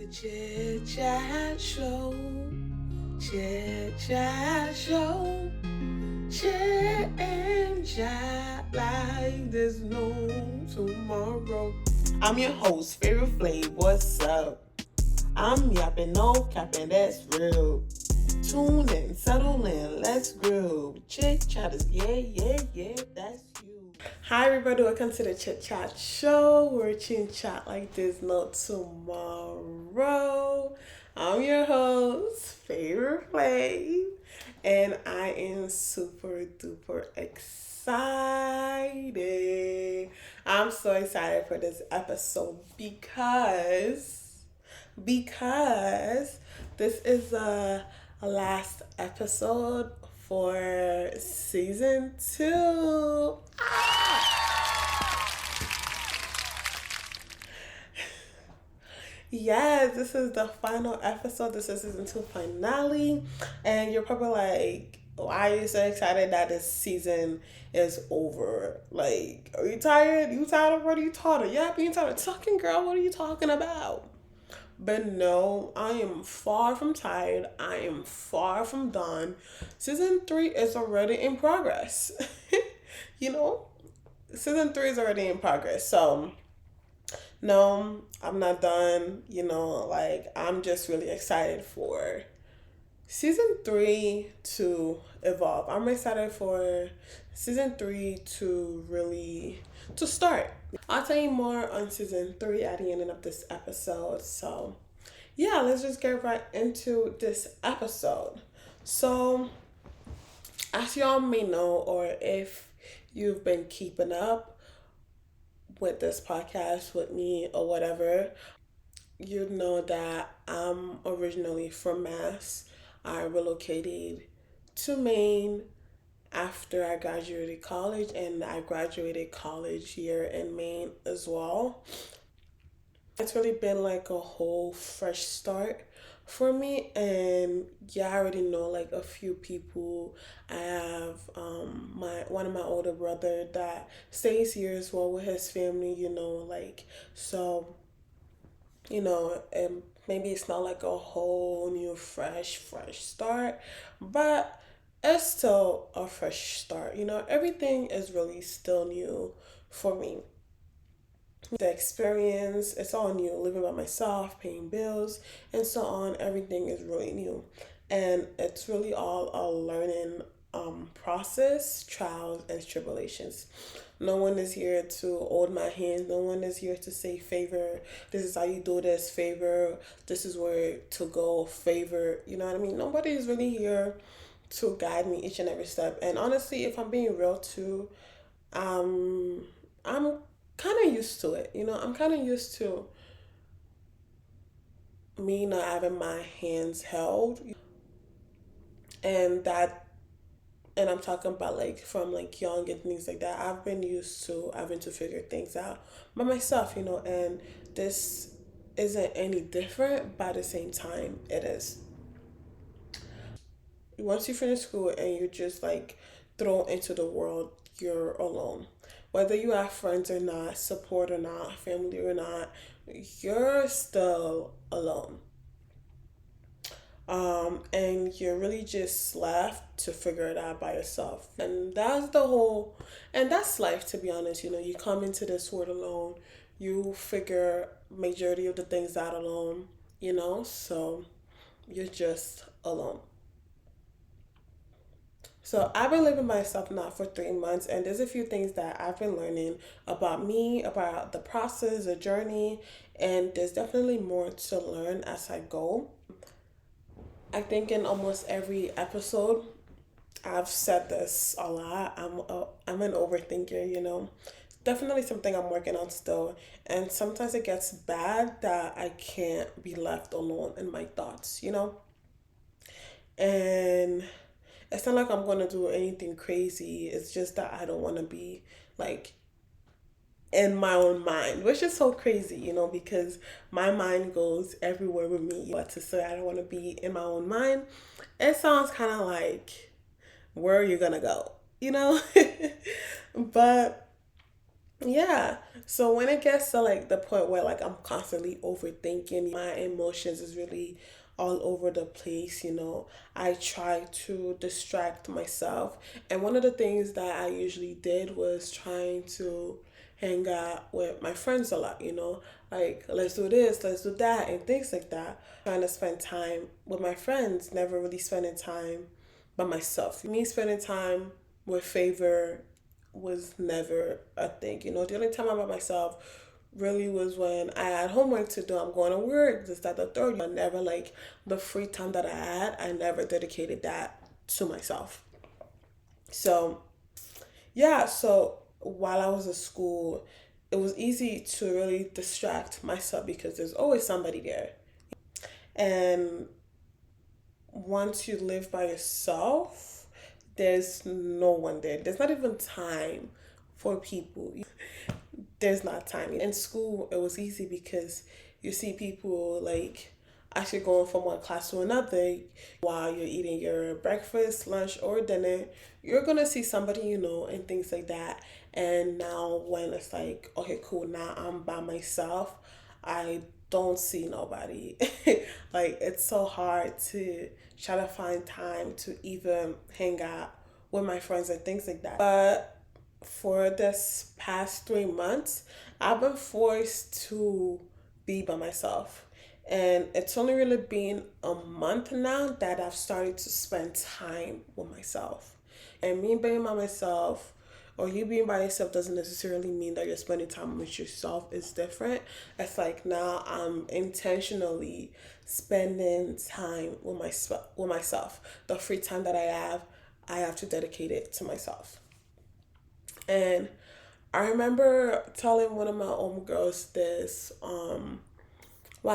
the Chit Chat Show. Chit Chat Show. Chit and chat like there's no tomorrow. I'm your host, FavourFlav. What's up? I'm yapping, no capping, that's real. Tune in, settle in, let's groove. Chit Chatters, yeah, that's you. Hi everybody, welcome to the Chit Chat Show. We're chin chat like there's no tomorrow. I'm your host, FavourFlav, and I am super duper excited. I'm so excited for this episode because this is a last episode for season 2. Yes, this is the final episode. This is season 2 finale. And you're probably like, why are you so excited that this season is over? Like, are you tired? You tired of what are you talking? Yeah, being tired of talking, girl. What are you talking about? But no, I am far from tired. I am far from done. Season 3 is already in progress. you know, season 3 is already in progress. So, no, I'm not done. Like, I'm just really excited for season 3 to evolve. I'm excited for season 3 to really to start. I'll tell you more on season 3 at the end of this episode. So yeah, let's just get right into this episode. So as y'all may know, or if you've been keeping up with this podcast with me or whatever, you know that I'm originally from Mass. I relocated to Maine after I graduated college, and I graduated college here in Maine as well. It's really been like a whole fresh start for me, and yeah, I already know like a few people. I have my one of my older brother that stays here as well with his family, like so, and maybe it's not like a whole new fresh start, but it's still a fresh start. Everything is really still new for me. The experience, it's all new. Living by myself, paying bills, and so on. Everything is really new. And it's really all a learning process, trials, and tribulations. No one is here to hold my hand. No one is here to say, favor, this is how you do this, favor, this is where to go, favor. You know what I mean? Nobody is really here to guide me each and every step. And honestly, if I'm being real too, I'm kind of used to it. I'm kind of used to me not having my hands held, and that, and I'm talking about like from like young and things like that. I've been used to having to figure things out by myself, and this isn't any different. But at the same time, it is. Once you finish school and you're just like thrown into the world, you're alone. Whether you have friends or not, support or not, family or not, you're still alone. And you're really just left to figure it out by yourself. And that's life, to be honest. You come into this world alone, you figure majority of the things out alone, so you're just alone. So I've been living by myself now for 3 months, and there's a few things that I've been learning about me, about the process, the journey, and there's definitely more to learn as I go. I think in almost every episode, I've said this a lot. I'm an overthinker, Definitely something I'm working on still, and sometimes it gets bad that I can't be left alone in my thoughts, and it's not like I'm gonna do anything crazy. It's just that I don't want to be like in my own mind, which is so crazy, because my mind goes everywhere with me. But to say I don't want to be in my own mind, it sounds kind of like, where are you gonna go? But Yeah. So when it gets to like the point where like I'm constantly overthinking, my emotions is really all over the place, I try to distract myself. And one of the things that I usually did was trying to hang out with my friends a lot, like let's do this, let's do that, and things like that. Trying to spend time with my friends, never really spending time by myself. Me spending time with Favor was never a thing. The only time I'm by myself really was when I had homework to do. I'm going to work, this, that, the third. I never like the free time that I had, I never dedicated that to myself. So yeah, so while I was at school, it was easy to really distract myself because there's always somebody there. And once you live by yourself, there's no one there. There's not even time for people. There's not time. In school, it was easy because you see people like actually going from one class to another while you're eating your breakfast, lunch, or dinner. You're gonna see somebody and things like that. And now, when it's like, okay, cool, now I'm by myself, I don't see nobody. Like, it's so hard to try to find time to even hang out with my friends and things like that. But for this past 3 months, I've been forced to be by myself. And it's only really been a month now that I've started to spend time with myself. And me being by myself, or you being by yourself, doesn't necessarily mean that you're spending time with yourself. It's different. It's like now I'm intentionally spending time with myself. The free time that I have to dedicate it to myself. And I remember telling one of my own girls this while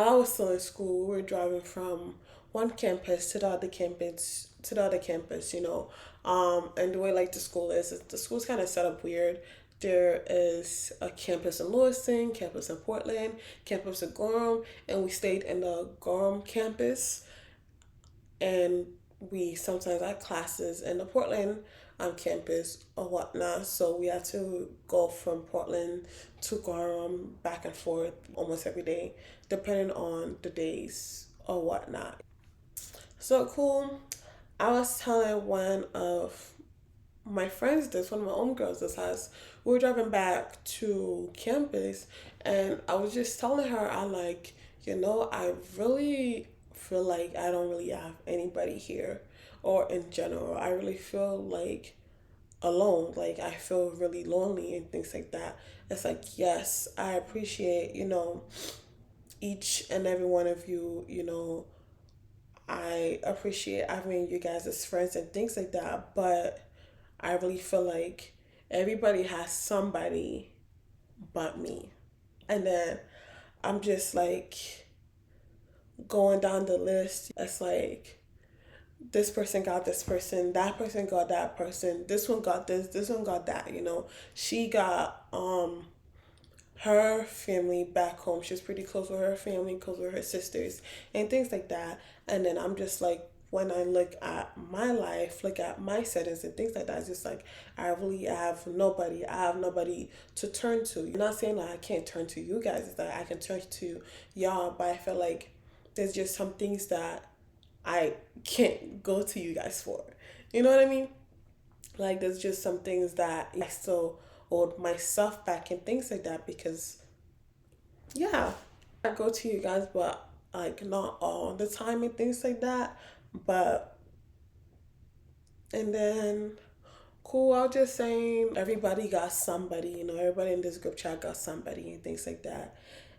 I was still in school. We were driving from one campus to the other campus. And the way like the school's kind of set up weird. There is a campus in Lewiston, campus in Portland, campus in Gorham, and we stayed in the Gorham campus. And we sometimes had classes in the Portland campus or whatnot. So we had to go from Portland to Gorham back and forth almost every day, depending on the days or whatnot. So cool. I was telling one of my friends this, one of my own girls this has, we were driving back to campus, and I was just telling her, I like, I really feel like I don't really have anybody here, or in general. I really feel like alone. Like, I feel really lonely and things like that. It's like, yes, I appreciate, each and every one of you, I appreciate having you guys as friends and things like that, but I really feel like everybody has somebody but me. And then I'm just like going down the list. It's like this person got this person, that person got that person, this one got this one got that. She got her family back home. She's pretty close with her family, close with her sisters, and things like that. And then I'm just like, when I look at my life, look at my settings and things like that, it's just like I really have nobody. I have nobody to turn to. I'm not saying like I can't turn to you guys. It's that I can turn to y'all, but I feel like there's just some things that I can't go to you guys for. You know what I mean? Like, there's just some things that I still hold myself back and things like that because, yeah, I go to you guys, but like not all the time and things like that. But, and then, cool, I was just saying, everybody got somebody, everybody in this group chat got somebody and things like that.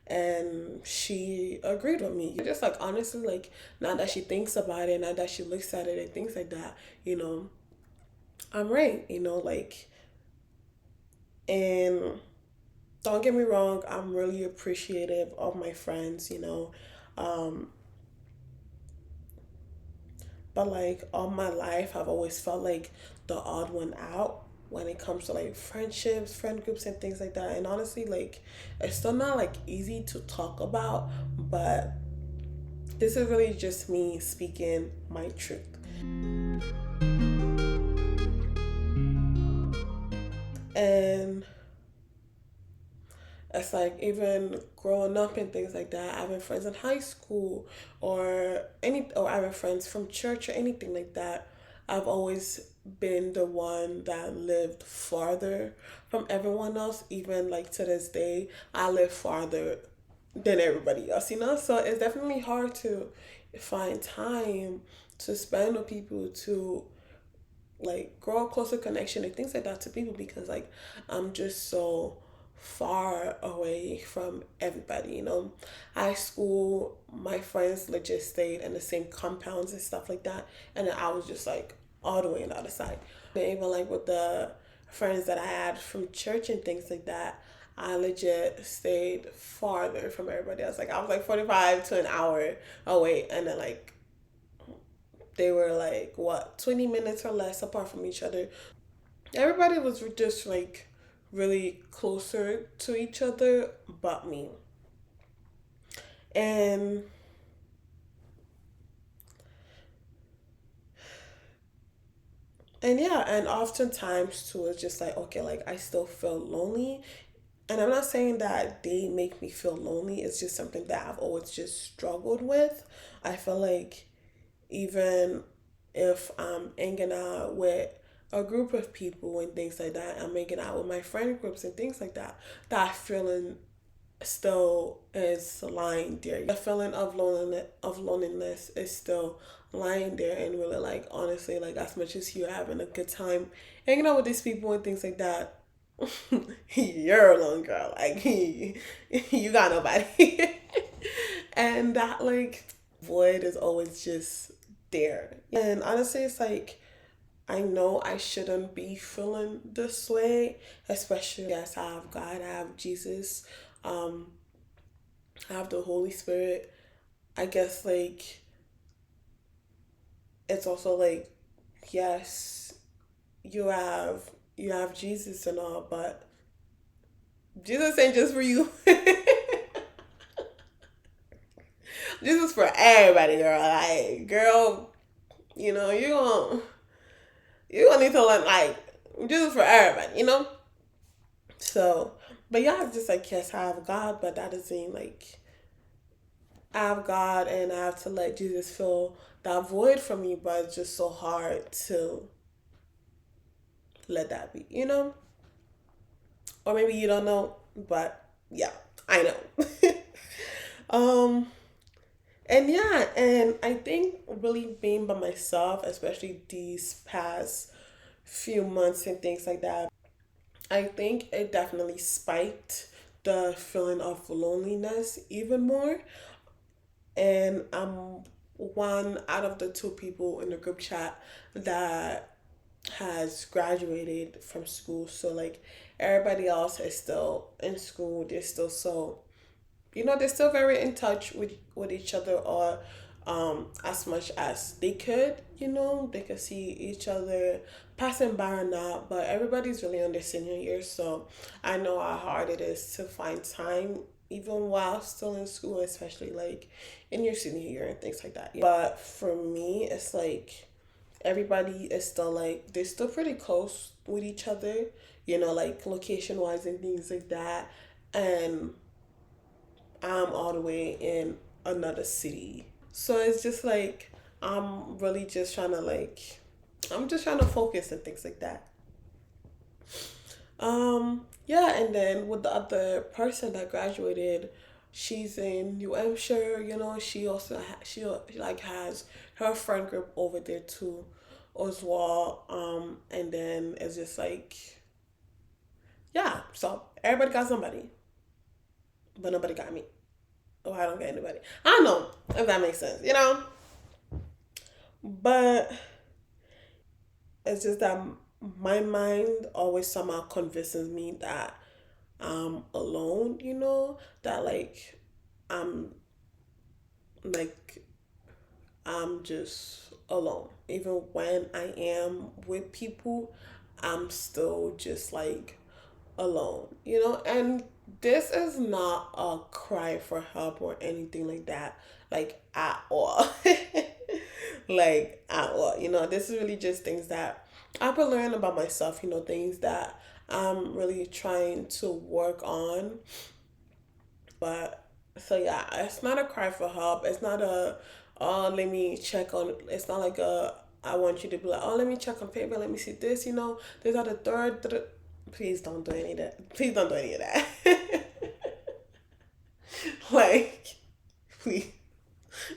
And she agreed with me. Just like, honestly, like, now that she thinks about it, now that she looks at it and things like that, I'm right, like, and don't get me wrong, I'm really appreciative of my friends, um, but like all my life, I've always felt like the odd one out when it comes to like friendships, friend groups, and things like that. And honestly, like, it's still not like easy to talk about, but this is really just me speaking my truth. And It's like even growing up and things like that, having friends in high school or having friends from church or anything like that. I've always been the one that lived farther from everyone else. Even like to this day, I live farther than everybody else, So it's definitely hard to find time to spend with people to like grow a closer connection and things like that to people because like I'm just so far away from everybody, High school, my friends legit stayed in the same compounds and stuff like that. And then I was just like all the way on the other side. And even like with the friends that I had from church and things like that, I legit stayed farther from everybody else. Like I was like 45 to an hour away and then like they were like what 20 minutes or less apart from each other. Everybody was just like really closer to each other but me. And yeah, and oftentimes too it's just like okay, like I still feel lonely. And I'm not saying that they make me feel lonely. It's just something that I've always just struggled with. I feel like even if I'm hanging out with a group of people and things like that, I'm hanging out with my friend groups and things like that, that feeling still is lying there. The feeling of loneliness is still lying there and really like honestly, like as much as you're having a good time hanging out with these people and things like that, you're alone, girl. Like you got nobody. And that like void is always just there. And honestly, it's like I know I shouldn't be feeling this way, especially yes, I have God, I have Jesus, um, I have the Holy Spirit. I guess like it's also like yes, you have you have Jesus and all, but Jesus ain't just for you. Jesus for everybody, girl. Like, girl, you gonna need to learn like Jesus for everybody. So, but yeah, it's just like yes, I have God, but that doesn't mean like I have God and I have to let Jesus fill that void for me. But it's just so hard to let that be. Or maybe you don't know, but yeah, I know. um, and yeah, and I think really being by myself, especially these past few months and things like that, I think it definitely spiked the feeling of loneliness even more. And I'm one out of the two people in the group chat that has graduated from school. So like everybody else is still in school. They're still so they're still very in touch with each other or as much as they could. They could see each other passing by or not, but everybody's really on their senior year, so I know how hard it is to find time even while still in school, especially like in your senior year and things like that. But for me, it's like everybody is still like they're still pretty close with each other, like location wise and things like that. And I'm all the way in another city. So it's just like I'm really just trying to I'm just trying to focus and things like that. Yeah, and then with the other person that graduated, she's in New Hampshire, she also she like has her friend group over there too as well. And then it's just like yeah, so everybody got somebody, but nobody got me. Oh, I don't get anybody. I don't know if that makes sense. But it's just that my mind always somehow convinces me that I'm alone, that I'm like I'm just alone. Even when I am with people, I'm still just like alone. And this is not a cry for help or anything like that, like at all. Like at all. This is really just things that I've been learning about myself, things that I'm really trying to work on But so yeah, it's not a cry for help. It's not a let me check on. It's not like a I want you to be like, oh, let me check on paper. Let me see this. These are the third. Please don't do any of that. Please don't do any of that. Like, please,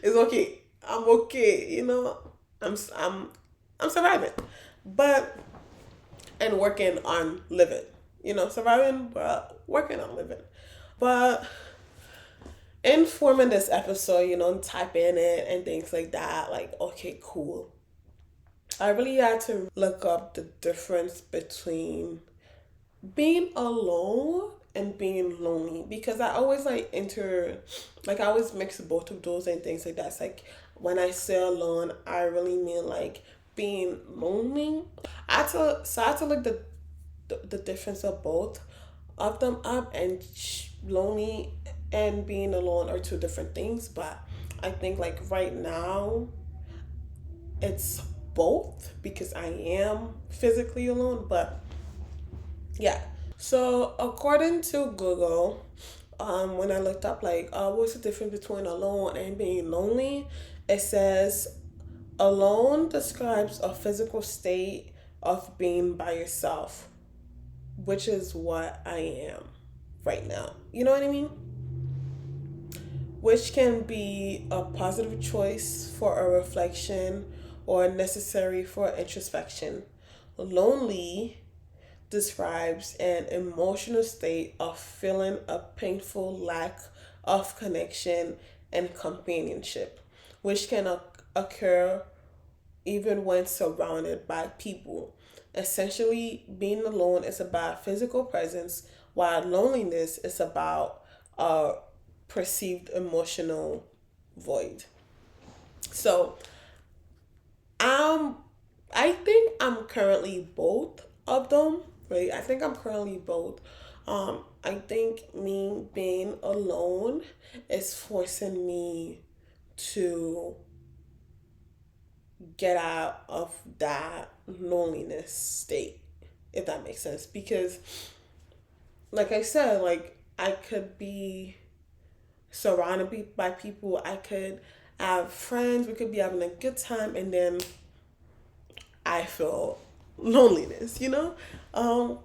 it's okay. I'm okay. I'm I'm I'm surviving, but and working on living. Surviving, but working on living. But in forming this episode, type in it and things like that, like, okay, cool. I really had to look up the difference between being alone and being lonely, because I always I always mix both of those and things like that. It's like when I say alone, I really mean like being lonely. I had to look the difference of both of them up, and lonely and being alone are two different things. But I think like right now it's both because I am physically alone. But yeah, so according to Google, when I looked up like what's the difference between alone and being lonely, it says alone describes a physical state of being by yourself, which is what I am right now. You know what I mean? Which can be a positive choice for a reflection or necessary for introspection. Lonely describes an emotional state of feeling a painful lack of connection and companionship, which can occur even when surrounded by people. Essentially, being alone is about physical presence, while loneliness is about a perceived emotional void. So, um, I think I'm currently both of them, right? I think I'm currently both. I think me being alone is forcing me to get out of that loneliness state, if that makes sense. Because, like I said, like I could be surrounded by people, I could have friends, we could be having a good time, and then I feel loneliness. Um,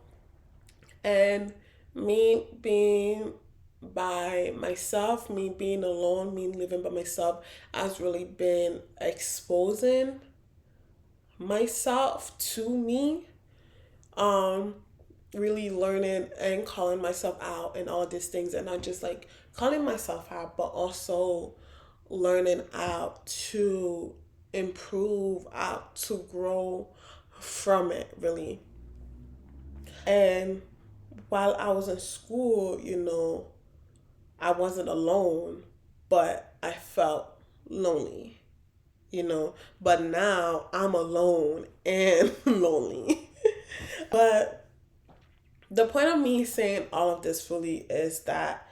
and me being by myself, me being alone, me living by myself has really been exposing myself to me, um really learning and calling myself out and all these things, and not just like calling myself out but also learning out to improve, out to grow from it, really. And while I was in school, I wasn't alone, but I felt lonely, but now I'm alone and lonely. But the point of me saying all of this really is that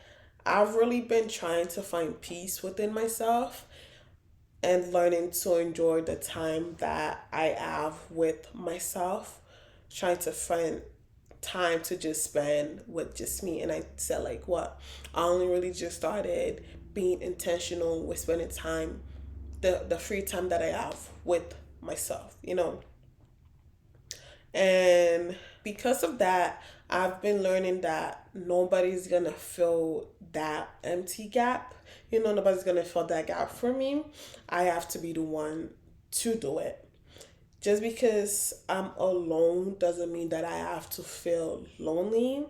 I've really been trying to find peace within myself and learning to enjoy the time that I have with myself, trying to find time to just spend with just me. And I said, like, what? I only really just started being intentional with spending time, the free time that I have with myself. And because of that, I've been learning that nobody's gonna fill that empty gap. Nobody's gonna fill that gap for me. I have to be the one to do it. Just because I'm alone doesn't mean that I have to feel lonely.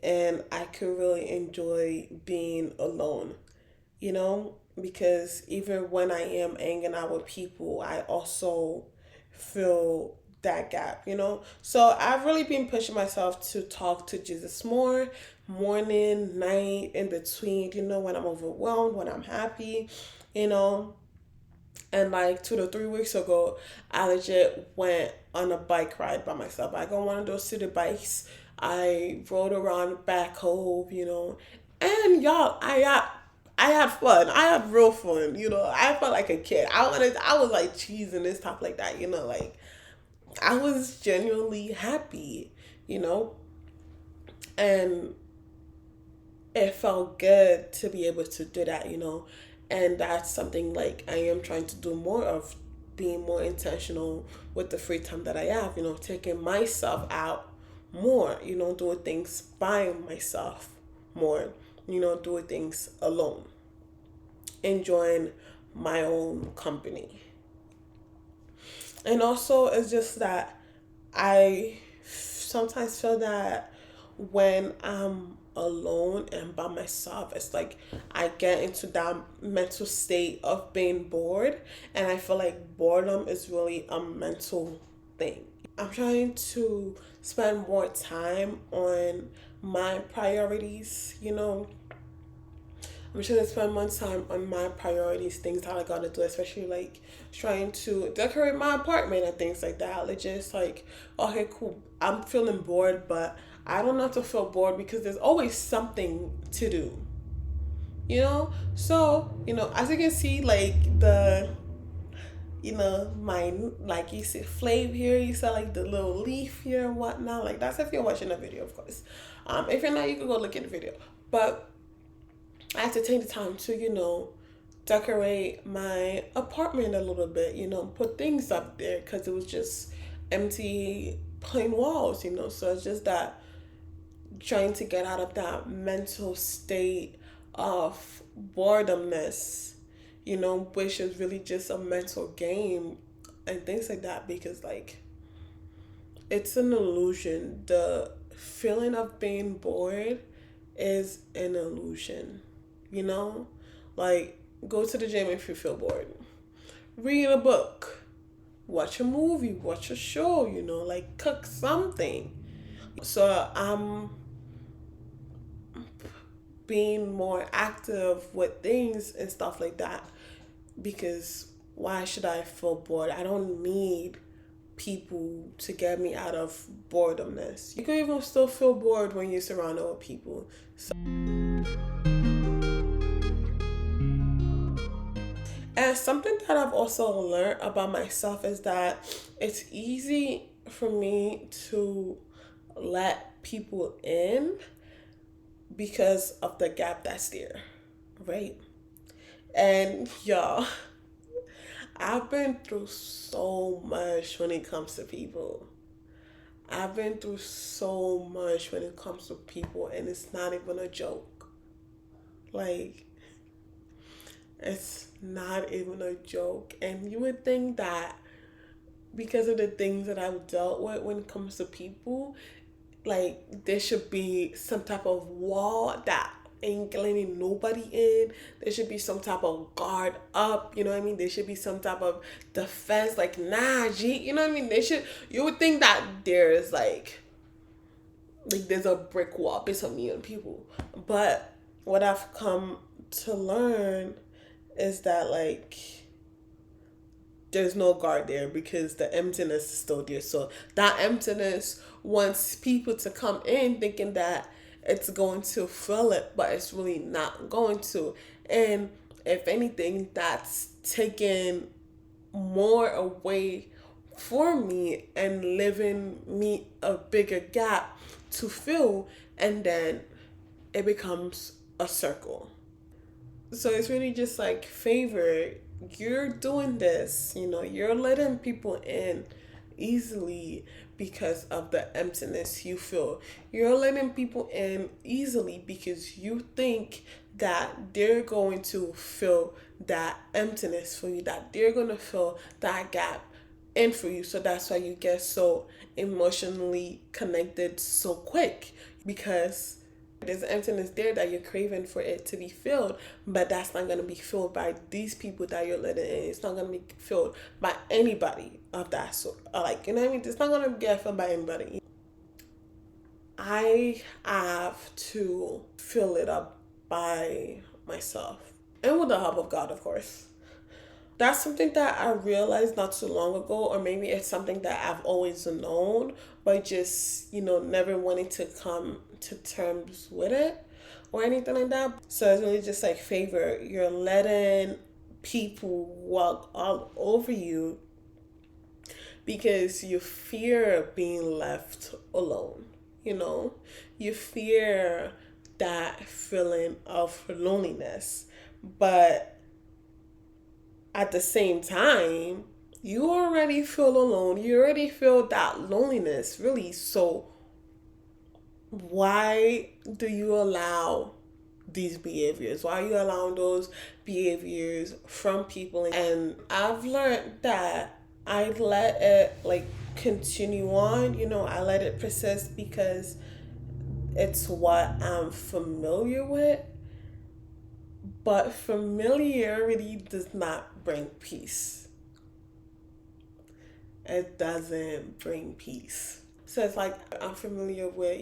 And I could really enjoy being alone, because even when I am hanging out with people, I also feel that gap. So I've really been pushing myself to talk to Jesus more, morning, night, in between, when I'm overwhelmed, when I'm happy, you know. And like 2 to 3 weeks ago, I legit went on a bike ride by myself. I got on one of those city bikes. I rode around back home. And y'all, I had fun. I had real fun. I felt like a kid. I was like cheesing and stuff like that. Like I was genuinely happy. you know, and it felt good to be able to do that, and that's something like I am trying to do more of, being more intentional with the free time that I have, taking myself out more, doing things by myself more, doing things alone, enjoying my own company. And also, it's just that I sometimes feel that when I'm alone and by myself, it's like I get into that mental state of being bored, and I feel like boredom is really a mental thing. I'm trying to spend more time on my priorities, I'm trying to spend more time on my priorities, things that I gotta do, especially like trying to decorate my apartment and things like that. Like just like, okay, cool. I'm feeling bored, but I don't have to feel bored because there's always something to do. So, as you can see, like my, like you see Flav here, you saw like the little leaf here and whatnot. Like that's if you're watching the video, of course. If you're not, you can go look at the video. But I had to take the time to, decorate my apartment a little bit, put things up there because it was just empty, plain walls, So it's just that trying to get out of that mental state of boredomness, which is really just a mental game and things like that because, like, it's an illusion. The feeling of being bored is an illusion. You know? Like, go to the gym if you feel bored. Read a book. Watch a movie. Watch a show, like cook something. So I'm being more active with things and stuff like that because why should I feel bored? I don't need people to get me out of boredomness. You can even still feel bored when you're surrounded with people. So, and something that I've also learned about myself is that it's easy for me to let people in because of the gap that's there, right? And y'all, I've been through so much when it comes to people. I've been through so much when it comes to people, and it's not even a joke. Like, it's not even a joke. And you would think that because of the things that I've dealt with when it comes to people, like, there should be some type of wall that ain't letting nobody in. There should be some type of guard up, you know what I mean? There should be some type of defense, like, nah, G, you know what I mean? You would think that there's there's a brick wall between me and people. But what I've come to learn is that, like, there's no guard there because the emptiness is still there. So that emptiness wants people to come in thinking that it's going to fill it, but it's really not going to. And if anything, that's taking more away for me and leaving me a bigger gap to fill, and then it becomes a circle. So it's really just like, favor, you're doing this, you're letting people in easily because of the emptiness you feel. You're letting people in easily because you think that they're going to fill that emptiness for you, that they're going to fill that gap in for you. So that's why you get so emotionally connected so quick, because there's emptiness there that you're craving for it to be filled, but that's not going to be filled by these people that you're letting in. It's not going to be filled by anybody of that sort. Like, you know what I mean? It's not going to get filled by anybody. I have to fill it up by myself and with the help of God, of course. That's something that I realized not too long ago, or maybe it's something that I've always known, but just, never wanting to come to terms with it or anything like that. So it's really just like, favor, you're letting people walk all over you because you fear being left alone, you fear that feeling of loneliness. But at the same time, you already feel alone. You already feel that loneliness, really. So why do you allow these behaviors? Why are you allowing those behaviors from people? And I've learned that I let it like continue on, I let it persist because it's what I'm familiar with. But familiarity does not bring peace. It doesn't bring peace. So it's like I'm familiar with,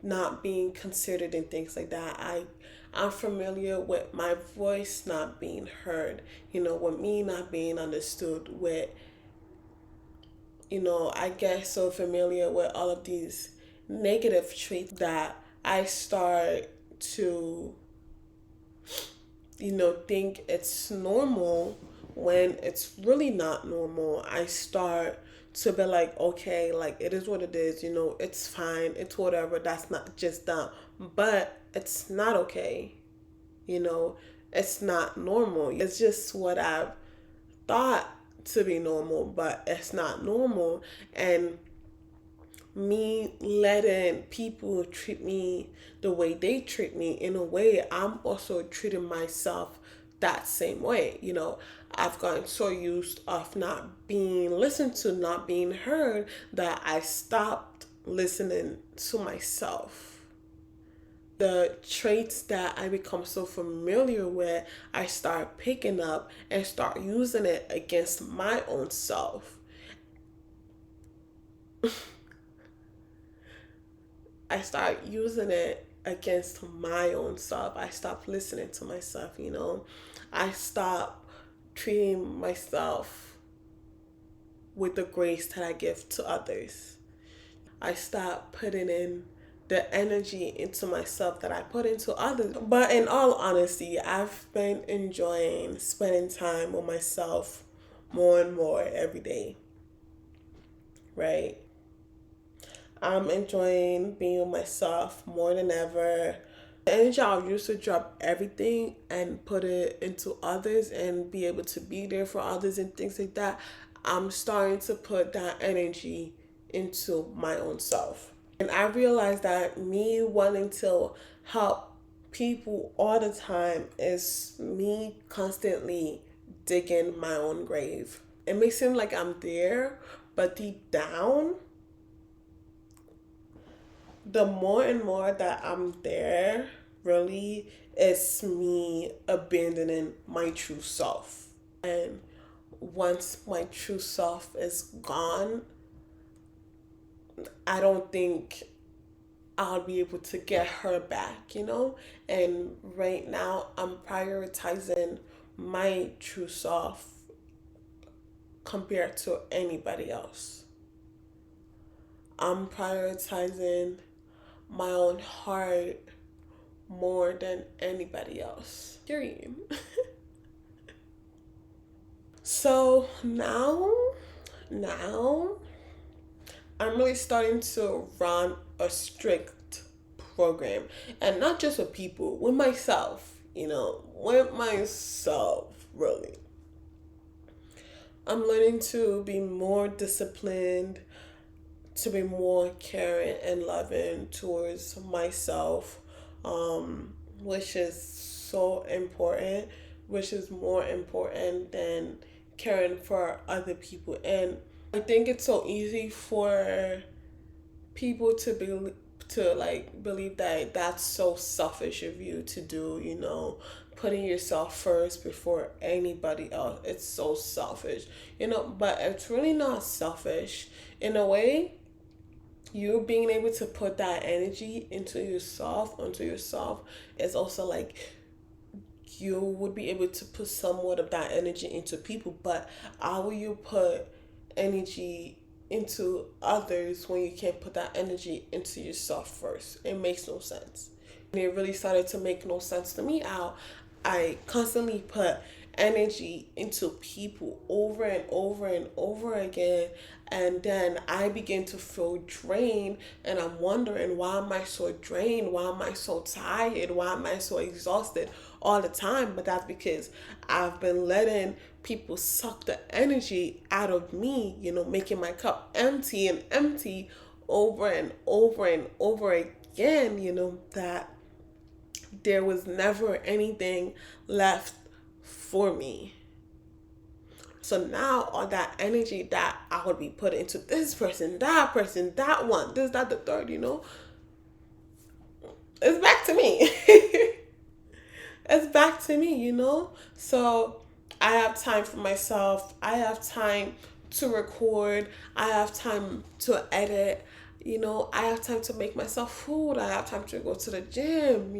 not being considered and things like that. I'm familiar with my voice not being heard, with me not being understood, with, I get so familiar with all of these negative traits that I start to, think it's normal when it's really not normal. I start to be like, okay, like it is what it is, it's fine, it's whatever, that's not just that. But it's not okay, it's not normal. It's just what I've thought to be normal, but it's not normal. And me letting people treat me the way they treat me, in a way, I'm also treating myself that same way. I've gotten so used of not being listened to, not being heard, that I stopped listening to myself. The traits that I become so familiar with, I start picking up and start using it against my own self. I start using it against my own self. I stop listening to myself, I stop treating myself with the grace that I give to others. I stop putting in the energy into myself that I put into others. But in all honesty, I've been enjoying spending time with myself more and more every day, right? I'm enjoying being with myself more than ever. The energy I used to drop everything and put it into others and be able to be there for others and things like that, I'm starting to put that energy into my own self. And I realized that me wanting to help people all the time is me constantly digging my own grave. It may seem like I'm there, but deep down, the more and more that I'm there, really, it's me abandoning my true self. And once my true self is gone, I don't think I'll be able to get her back, And right now, I'm prioritizing my true self compared to anybody else. I'm prioritizing my own heart more than anybody else. Period. So now I'm really starting to run a strict program, and not just with people, with myself, with myself, really. I'm learning to be more disciplined, to be more caring and loving towards myself, which is so important, which is more important than caring for other people. And I think it's so easy for people to believe that that's so selfish of you to do, putting yourself first before anybody else. It's so selfish, but it's really not selfish. In a way, you being able to put that energy into yourself, onto yourself, is also like you would be able to put somewhat of that energy into people. But how will you put energy into others when you can't put that energy into yourself first? It makes no sense. And it really started to make no sense to me how I constantly put energy into people over and over and over again. And then I begin to feel drained, and I'm wondering, why am I so drained? Why am I so tired? Why am I so exhausted all the time? But that's because I've been letting people suck the energy out of me, making my cup empty and empty over and over and over again, that there was never anything left for me. So now all that energy that I would be put into this person, that one, this, that, the third, it's back to me. It's back to me. So I have time for myself. I have time to record. I have time to edit. I have time to make myself food. I have time to go to the gym.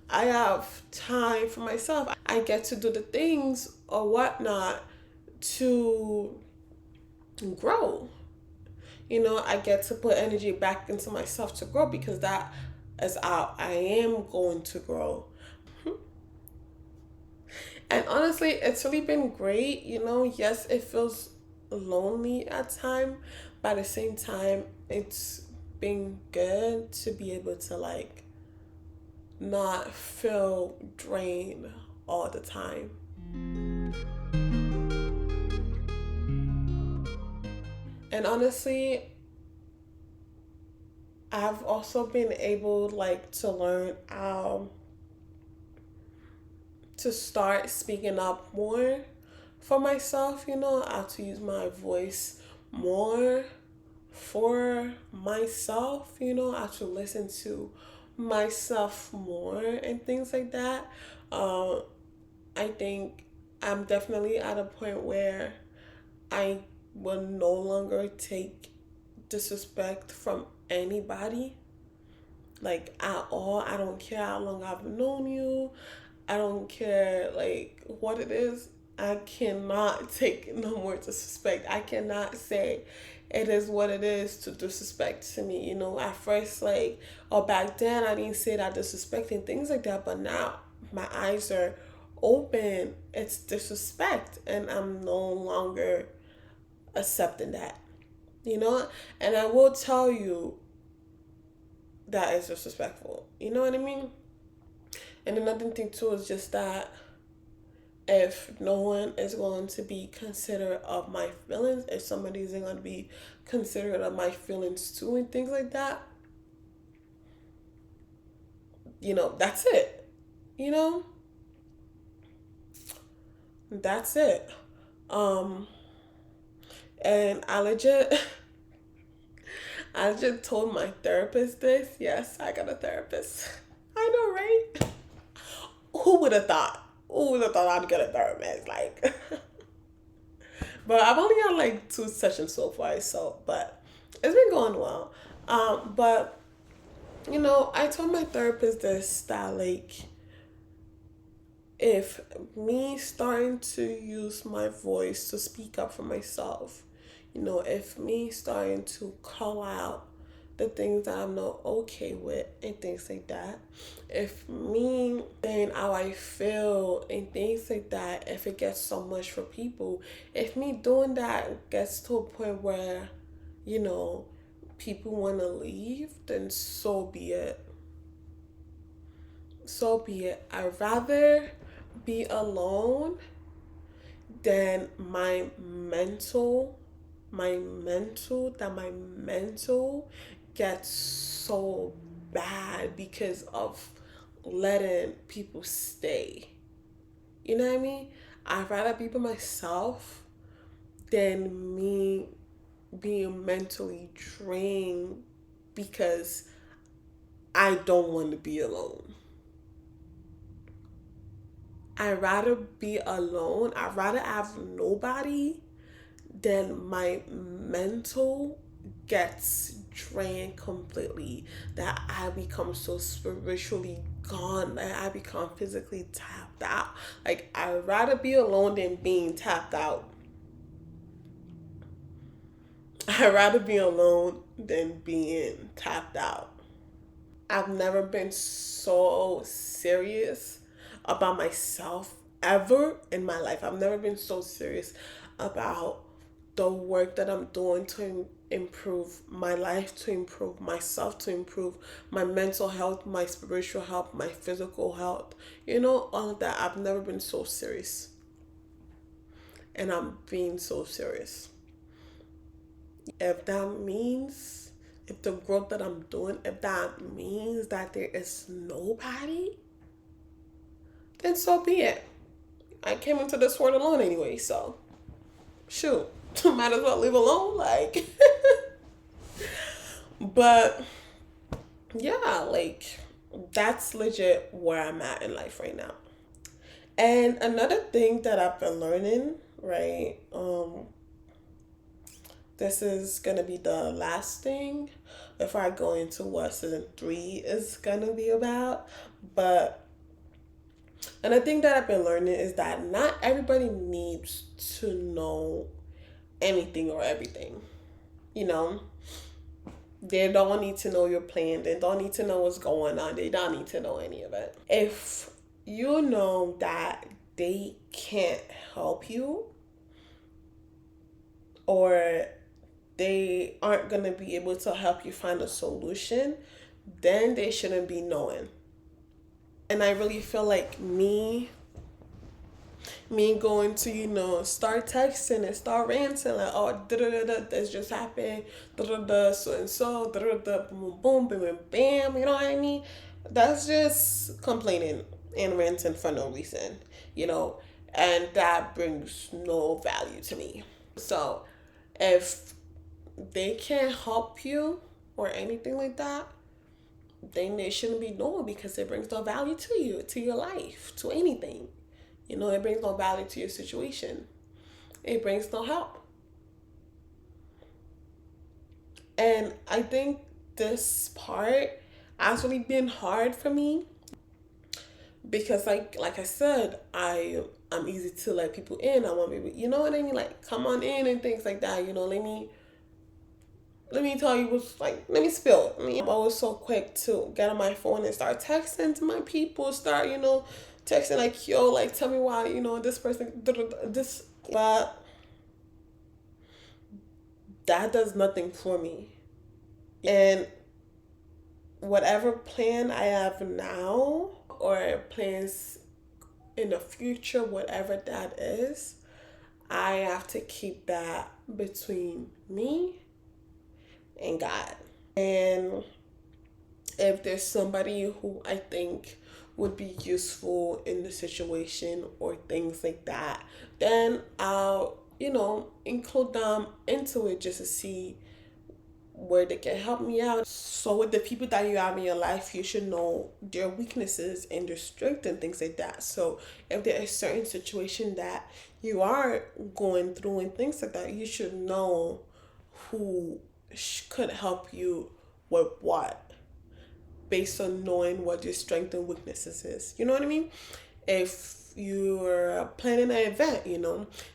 I have time for myself. I get to do the things or whatnot to grow. I get to put energy back into myself to grow, because that is how I am going to grow. And honestly, it's really been great. Yes, it feels lonely at time, but at the same time, it's been good to be able to not feel drained all the time. And honestly, I've also been able to learn to start speaking up more for myself, how to use my voice more for myself, how to listen to myself more and things like that. I think I'm definitely at a point where I will no longer take disrespect from anybody, at all. I don't care how long I've known you. I don't care what it is. I cannot take no more disrespect. I cannot say it is what it is to disrespect to me. At first, or back then, I didn't say that disrespecting things like that, but now my eyes are open. It's disrespect, and I'm no longer accepting that. And I will tell you that is disrespectful. You know what I mean? And another thing too is just that if no one is going to be considerate of my feelings, if somebody isn't going to be considerate of my feelings too and things like that, that's it. That's it. And I legit told my therapist this. Yes, I got a therapist. I know, right? Who would have thought? Who would have thought I'd get a therapist? But I've only had 2 sessions so far, but it's been going well. But I told my therapist this, that if me starting to use my voice to speak up for myself, if me starting to call out the things that I'm not okay with and things like that, if me saying how I feel and things like that, if it gets so much for people, if me doing that gets to a point where, people want to leave, then so be it. So be it. I'd rather be alone than my mental gets so bad because of letting people stay. You know what I mean? I'd rather be by myself than me being mentally drained because I don't want to be alone. I'd rather be alone. I'd rather have nobody than my mental gets drained completely, that I become so spiritually gone, that I become physically tapped out. I'd rather be alone than being tapped out. I'd rather be alone than being tapped out. I've never been so serious about myself ever in my life. I've never been so serious about the work that I'm doing to improve my life, to improve myself, to improve my mental health, my spiritual health, my physical health. All of that. I've never been so serious. And I'm being so serious. If that means, if the growth that I'm doing, if that means that there is nobody, then so be it. I came into this world alone anyway, so shoot, might as well leave alone. Like, but yeah, like that's legit where I'm at in life right now. And another thing that I've been learning, right? This is gonna be the last thing before I go into what season 3 is gonna be about. But another thing that I've been learning is that not everybody needs to know anything or everything. They don't need to know your plan. They don't need to know what's going on. They don't need to know any of it. If you know that they can't help you, or they aren't going to be able to help you find a solution, then they shouldn't be knowing. And I really feel like me going to, start texting and start ranting like, oh, this just happened, so and so, boom, boom, bam, bam, you know what I mean? That's just complaining and ranting for no reason, and that brings no value to me. So if they can't help you or anything like that, then they shouldn't be knowing, because it brings no value to you, to your life, to anything. It brings no value to your situation. It brings no help. And I think this part has really been hard for me, because like I said, I'm easy to let people in. I want people, you know what I mean? Like, come on in and things like that. Let me tell you what's like, let me spill. I'm always so quick to get on my phone and start texting to my people, start, texting like, yo, like, tell me why, this person, this, but that does nothing for me. And whatever plan I have now, or plans in the future, whatever that is, I have to keep that between me and God. And if there's somebody who I think would be useful in the situation or things like that, then I'll, include them into it just to see where they can help me out. So with the people that you have in your life, you should know their weaknesses and their strengths and things like that. So if there is a certain situation that you are going through and things like that, you should know who could help you with what, based on knowing what your strengths and weaknesses is. You know what I mean? If you're planning an event,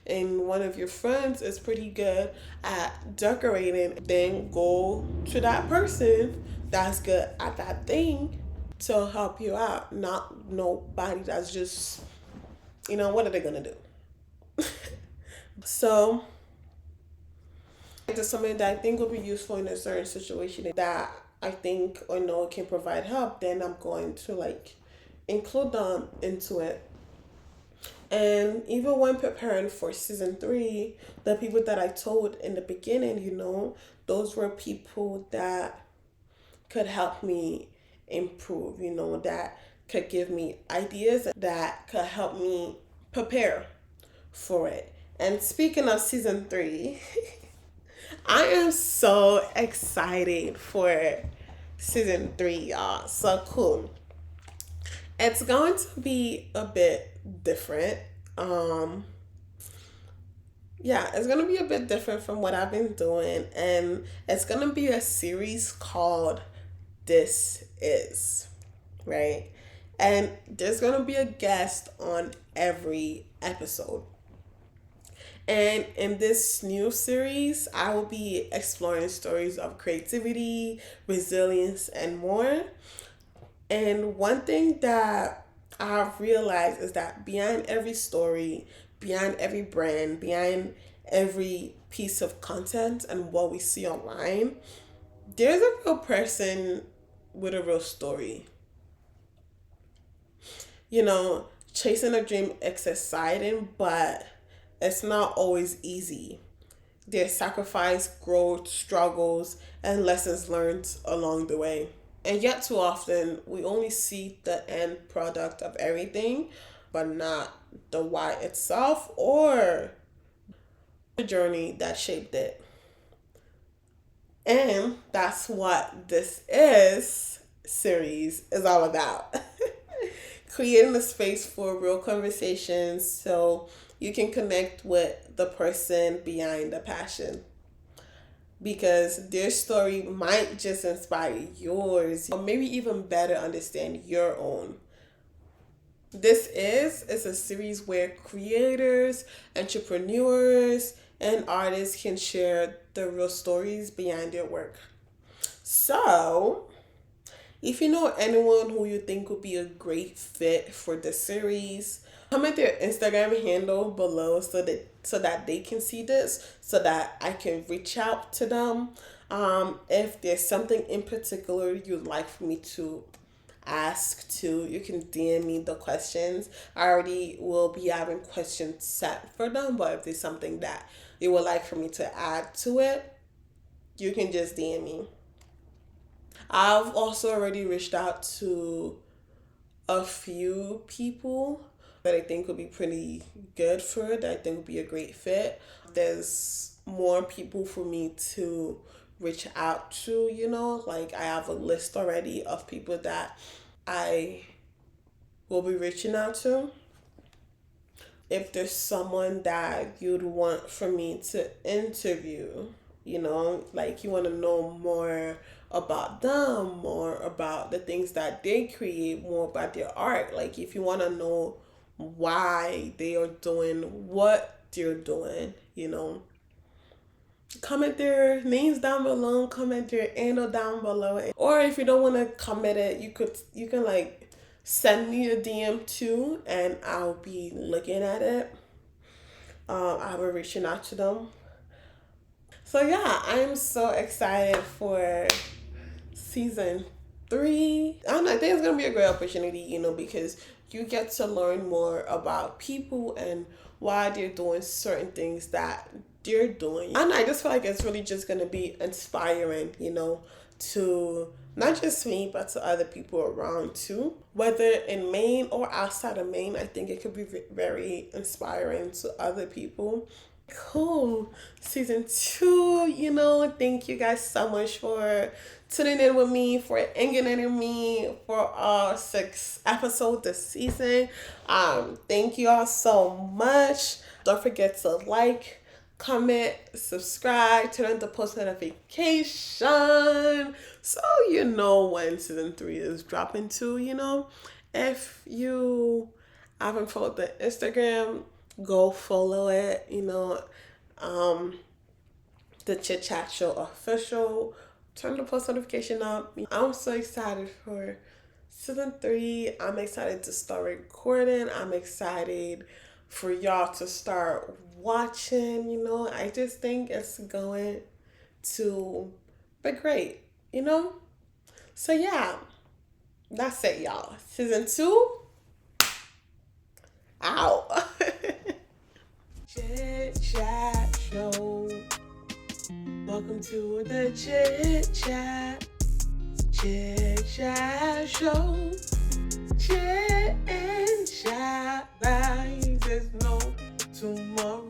and one of your friends is pretty good at decorating, then go to that person that's good at that thing to help you out. Not nobody that's just, what are they gonna do? So it's something that I think will be useful in a certain situation that I think or know can provide help, then I'm going to include them into it. And even when preparing for season 3, the people that I told in the beginning, those were people that could help me improve, that could give me ideas that could help me prepare for it. And speaking of season 3, I am so excited for season 3, y'all. So cool. It's going to be a bit different. It's going to be a bit different from what I've been doing. And it's going to be a series called This Is, right? And there's going to be a guest on every episode. And in this new series, I will be exploring stories of creativity, resilience, and more. And one thing that I've realized is that behind every story, behind every brand, behind every piece of content and what we see online, there's a real person with a real story. You know, chasing a dream is exciting, but it's not always easy. There's sacrifice, growth, struggles, and lessons learned along the way. And yet, too often, we only see the end product of everything, but not the why itself or the journey that shaped it. And that's what this is series is all about. Creating a space for real conversations so you can connect with the person behind the passion. Because their story might just inspire yours, or maybe even better understand your own. This is a series where creators, entrepreneurs, and artists can share the real stories behind their work. So, if you know anyone who you think would be a great fit for the series, comment their Instagram handle below so that they can see this, so that I can reach out to them. If there's something in particular you'd like for me to ask to, you can DM me the questions. I already will be having questions set for them, but if there's something that you would like for me to add to it, you can just DM me. I've also already reached out to a few people that I think would be pretty good for it, that I think would be a great fit. There's more people for me to reach out to, like I have a list already of people that I will be reaching out to. If there's someone that you'd want for me to interview, like you want to know more about them, more about the things that they create, more about their art. Like if you want to know why they are doing what they're doing, comment their names down below, comment their handle down below. Or if you don't want to comment it, you can like send me a DM too, and I'll be looking at it. I'll be reaching out to them. So yeah, I'm so excited for season 3. I don't know, I think it's gonna be a great opportunity, because you get to learn more about people and why they're doing certain things that they're doing. And I just feel like it's really just gonna be inspiring, to not just me, but to other people around too. Whether in Maine or outside of Maine, I think it could be very inspiring to other people. Cool. Season 2, thank you guys so much for tuning in with me, for hanging in with me for our 6th episode this season. Thank you all so much. Don't forget to like, comment, subscribe, turn on the post notification so you know when season 3 is dropping too. If you haven't followed the Instagram, go follow it. The Chit Chat Show official. Turn the post notification up. I'm so excited for season 3. I'm excited to start recording. I'm excited for y'all to start watching. I just think it's going to be great. So yeah, that's it, y'all. Season 2 out. Chit Chat Show. Welcome to the Chit Chat. Chit Chat Show. Chit and chat. There's no tomorrow.